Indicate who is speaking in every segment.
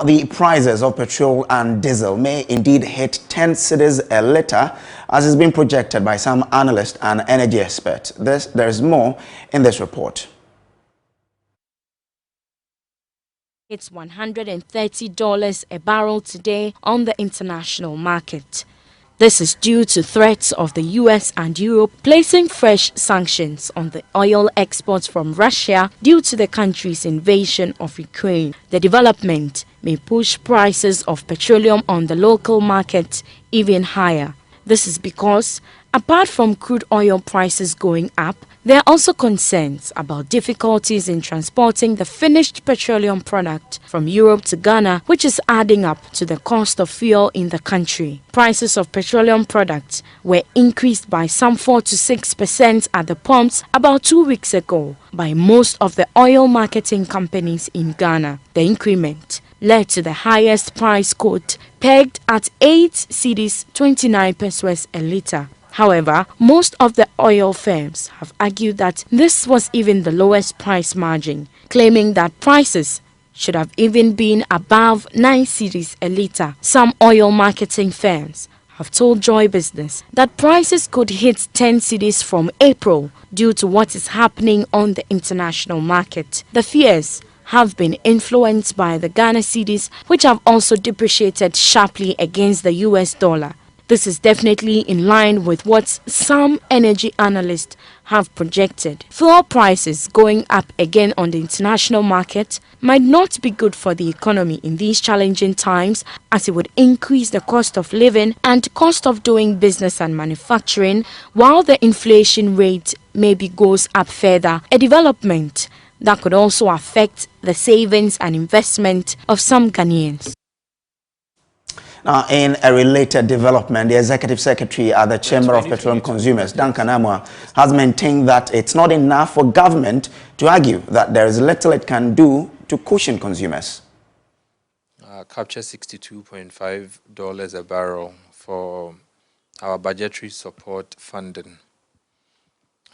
Speaker 1: The prices of petrol and diesel may indeed hit 10 cedis a litre, as is being projected by some analysts and energy experts. There is more in this report.
Speaker 2: It's $130 a barrel today on the international market. This is due to threats of the US and Europe placing fresh sanctions on the oil exports from Russia due to the country's invasion of Ukraine. The development may push prices of petroleum on the local market even higher. This is because, apart from crude oil prices going up, there are also concerns about difficulties in transporting the finished petroleum product from Europe to Ghana, which is adding up to the cost of fuel in the country. Prices of petroleum products were increased by some 4 to 6% at the pumps about 2 weeks ago by most of the oil marketing companies in Ghana. The increment led to the highest price quote, pegged at 8 cedis 29 pesos a litre. However, most of the oil firms have argued that this was even the lowest price margin, claiming that prices should have even been above 9 cedis a litre. Some oil marketing firms have told Joy Business that prices could hit 10 cedis from April due to what is happening on the international market. The fears have been influenced by the Ghana cedis, which have also depreciated sharply against the US dollar. This is definitely in line with what some energy analysts have projected. Fuel prices going up again on the international market might not be good for the economy in these challenging times, as it would increase the cost of living and cost of doing business and manufacturing, while the inflation rate maybe goes up further, a development that could also affect the savings and investment of some Ghanaians.
Speaker 1: Now, in a related development, the Executive Secretary at the Chamber of Petroleum Consumers, Duncan Amwa, has maintained that it's not enough for government to argue that there is little it can do to cushion consumers.
Speaker 3: Capture $62.5 a barrel for our budgetary support funding.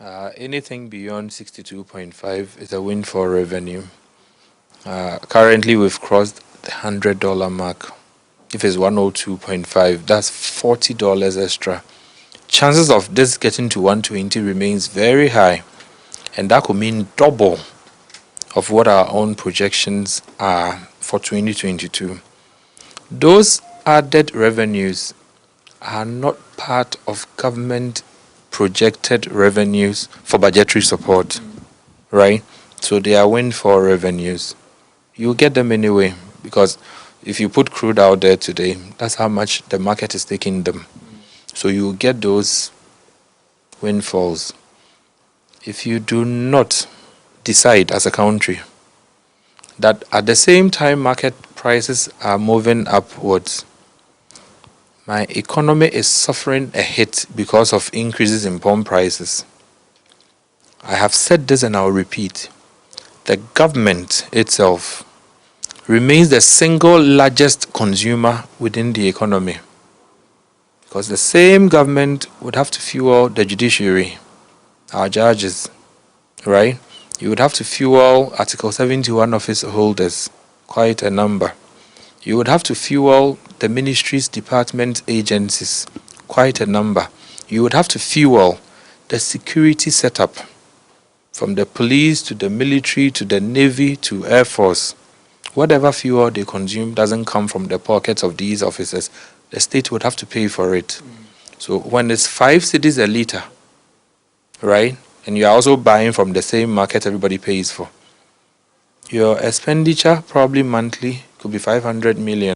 Speaker 3: Anything beyond 62.5 is a win for revenue. Currently, we've crossed the $100 mark. If it's 102.5, that's $40 extra. Chances of this getting to 120 remains very high, and that could mean double of what our own projections are for 2022. Those added revenues are not part of government projected revenues for budgetary support, right? So they are win for revenues. You get them anyway, because if you put crude out there today, that's how much the market is taking them. So you get those windfalls. If you do not decide as a country that at the same time market prices are moving upwards, my economy is suffering a hit because of increases in pump prices. I have said this and I'll repeat. The government itself remains the single largest consumer within the economy, because the same government would have to fuel the judiciary, our judges, right? You would have to fuel Article 71 office holders, quite a number. You would have to fuel the ministries, departments, agencies, quite a number. You would have to fuel the security setup, from the police to the military to the navy to air force. Whatever fuel they consume doesn't come from the pockets of these officers. The state would have to pay for it. So when it's 5 cedis a litre, right, and you're also buying from the same market everybody pays for, your expenditure probably monthly could be 500 million.